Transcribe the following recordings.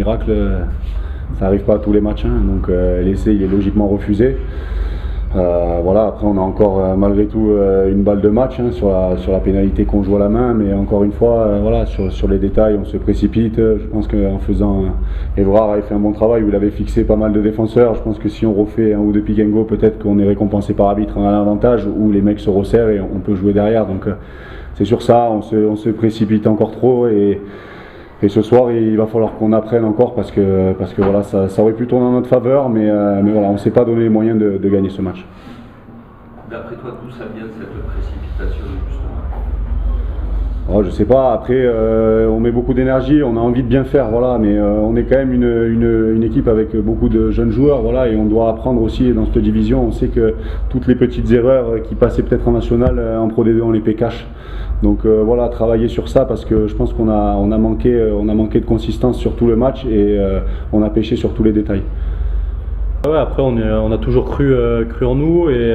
miracle, ça n'arrive pas à tous les matchs, hein, donc l'essai il est logiquement refusé. Voilà, après on a encore malgré tout une balle de match, hein, sur la pénalité qu'on joue à la main, mais encore une fois, voilà, sur les détails on se précipite. Je pense qu'en faisant, Évrard avait fait un bon travail où il avait fixé pas mal de défenseurs. Je pense que si on refait un ou deux pick and go, peut-être qu'on est récompensé par arbitre en avantage, où les mecs se resserrent et on peut jouer derrière. Donc c'est sur ça, on se précipite encore trop, et ce soir, il va falloir qu'on apprenne encore parce que voilà, ça aurait pu tourner en notre faveur, mais voilà, on ne s'est pas donné les moyens de gagner ce match. D'après toi, d'où ça vient cette précipitation justement? Je ne sais pas, après on met beaucoup d'énergie, on a envie de bien faire, voilà, mais on est quand même une équipe avec beaucoup de jeunes joueurs, voilà, et on doit apprendre aussi dans cette division. On sait que toutes les petites erreurs qui passaient peut-être en national, en Pro D2 on les paie cash. Donc voilà, travailler sur ça parce que je pense qu'on a manqué de consistance sur tout le match, et on a pêché sur tous les détails. Ouais, après on a toujours cru en nous, et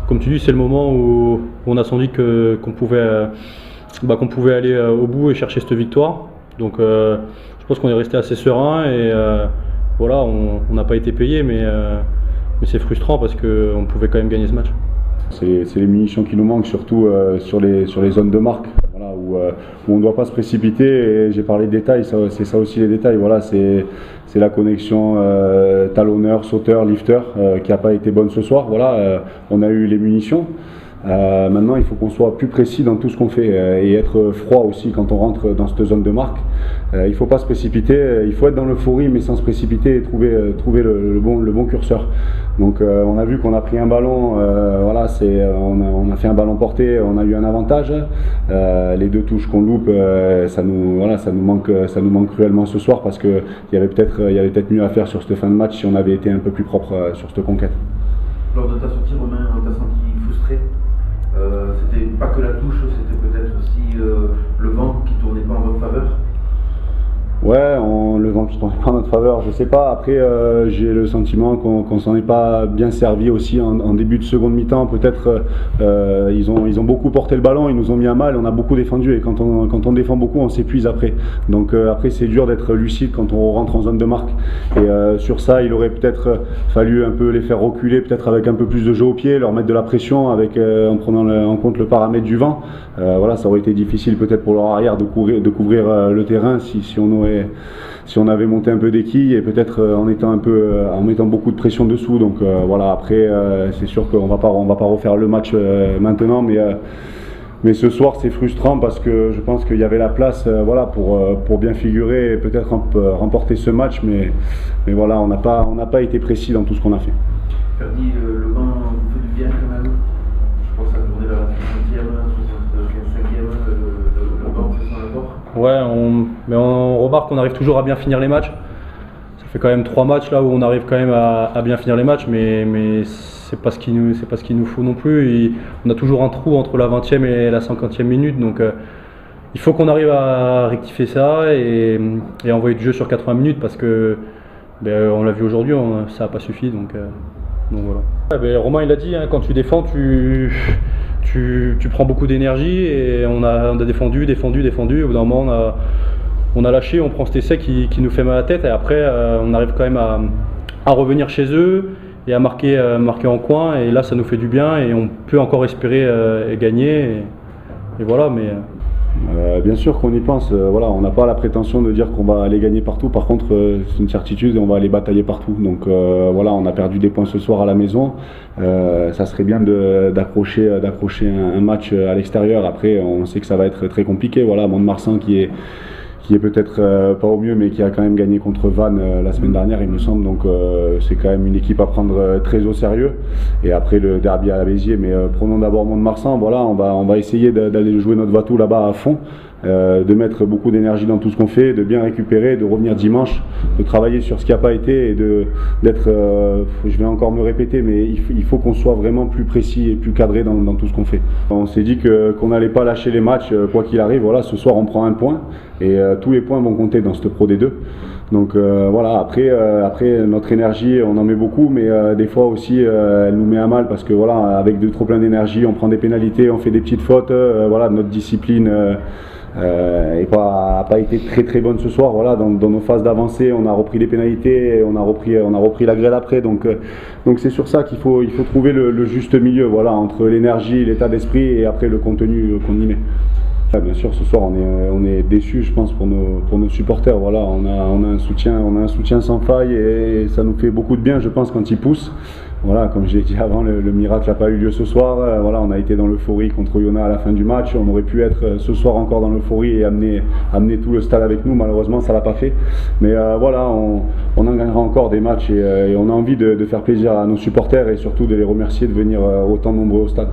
comme tu dis, c'est le moment où on a senti qu'on pouvait aller au bout et chercher cette victoire. Donc je pense qu'on est resté assez serein, et voilà, on n'a pas été payé, mais c'est frustrant parce qu'on pouvait quand même gagner ce match. C'est les munitions qui nous manquent, surtout sur les zones de marque, voilà, où on ne doit pas se précipiter. Et j'ai parlé de détails, c'est ça aussi les détails. Voilà, c'est la connexion talonneur, sauteur, lifter qui n'a pas été bonne ce soir. Voilà, on a eu les munitions. Maintenant, il faut qu'on soit plus précis dans tout ce qu'on fait, et être froid aussi quand on rentre dans cette zone de marque. Il ne faut pas se précipiter, il faut être dans l'euphorie mais sans se précipiter, et trouver le bon curseur. Donc on a vu qu'on a pris un ballon, voilà, on a fait un ballon porté, on a eu un avantage. Les deux touches qu'on loupe, ça nous manque cruellement ce soir, parce qu'il y avait peut-être mieux à faire sur cette fin de match si on avait été un peu plus propre sur cette conquête. Lors de ta sortie, Romain, t'as senti frustré? C'était pas que la touche, c'était peut-être aussi le vent qui tournait pas en votre faveur? Ouais, le vent qui tournait pas en notre faveur, je sais pas. Après, j'ai le sentiment qu'on s'en est pas bien servi aussi en début de seconde mi-temps. Peut-être ils ont beaucoup porté le ballon, ils nous ont mis à mal, on a beaucoup défendu, et quand on défend beaucoup, on s'épuise après. Donc après, c'est dur d'être lucide quand on rentre en zone de marque. Et sur ça, il aurait peut-être fallu un peu les faire reculer, peut-être avec un peu plus de jeu au pied, leur mettre de la pression en prenant en compte le paramètre du vent. Voilà, ça aurait été difficile peut-être pour leur arrière de couvrir le terrain si on avait monté un peu des quilles, et peut-être en mettant beaucoup de pression dessous. Donc voilà, après c'est sûr qu'on va pas refaire le match maintenant, mais ce soir c'est frustrant parce que je pense qu'il y avait la place, voilà, pour bien figurer et peut-être remporter ce match, mais voilà, on n'a pas été précis dans tout ce qu'on a fait. Ferdi, le banc vous fait du bien quand même. Je pense à tourner vers la 60e, 65e, le banc fait son apport. Ouais, mais on remarque qu'on arrive toujours à bien finir les matchs. Ça fait quand même 3 matchs là où on arrive quand même à bien finir les matchs, mais c'est pas ce qu'il nous faut non plus. On a toujours un trou entre la 20e et la 50e minute, donc il faut qu'on arrive à rectifier ça et envoyer du jeu sur 80 minutes, parce que on l'a vu aujourd'hui, ça n'a pas suffi, donc voilà. Ouais, Romain il a dit, hein, quand tu défends, tu prends beaucoup d'énergie, et on a défendu. Au bout d'un moment, on a lâché, on prend cet essai qui nous fait mal à la tête, et après on arrive quand même à revenir chez eux et à marquer en coin, et là ça nous fait du bien, et on peut encore espérer gagner, et voilà. Mais bien sûr qu'on y pense, voilà, on n'a pas la prétention de dire qu'on va aller gagner partout. Par contre, c'est une certitude, et on va aller batailler partout. Donc voilà, on a perdu des points ce soir à la maison. Ça serait bien d'accrocher un match à l'extérieur. Après, on sait que ça va être très compliqué. Voilà, Mont-de-Marsan qui est peut-être pas au mieux, mais qui a quand même gagné contre Vannes la semaine dernière, il me semble. Donc c'est quand même une équipe à prendre très au sérieux. Et après le derby à la Béziers, mais prenons d'abord Mont-de-Marsan. Voilà, on va essayer d'aller jouer notre Vatou là-bas à fond, de mettre beaucoup d'énergie dans tout ce qu'on fait, de bien récupérer, de revenir dimanche, de travailler sur ce qui n'a pas été, et d'être, je vais encore me répéter, mais il faut qu'on soit vraiment plus précis et plus cadré dans tout ce qu'on fait. On s'est dit qu'on n'allait pas lâcher les matchs quoi qu'il arrive. Voilà, ce soir on prend un point, et tous les points vont compter dans cette Pro D2. Donc voilà, après notre énergie, on en met beaucoup, mais des fois aussi elle nous met à mal, parce que voilà, avec de trop plein d'énergie, on prend des pénalités, on fait des petites fautes. Voilà, notre discipline et n'a pas été très bonne ce soir. Voilà, dans nos phases d'avancée, on a repris les pénalités, on a repris la grêle après. Donc c'est sur ça qu'il faut trouver le juste milieu, voilà, entre l'énergie, l'état d'esprit et après le contenu qu'on y met. Bien sûr, ce soir on est déçus, je pense, pour nos supporters. Voilà, on a un soutien sans faille et ça nous fait beaucoup de bien, je pense, quand ils poussent. Voilà, comme je l'ai dit avant, le miracle n'a pas eu lieu ce soir. Voilà, on a été dans l'euphorie contre Oyonnax à la fin du match. On aurait pu être ce soir encore dans l'euphorie et amener tout le stade avec nous. Malheureusement, ça l'a pas fait. Mais voilà, on en gagnera encore des matchs et on a envie de faire plaisir à nos supporters et surtout de les remercier de venir autant nombreux au stade.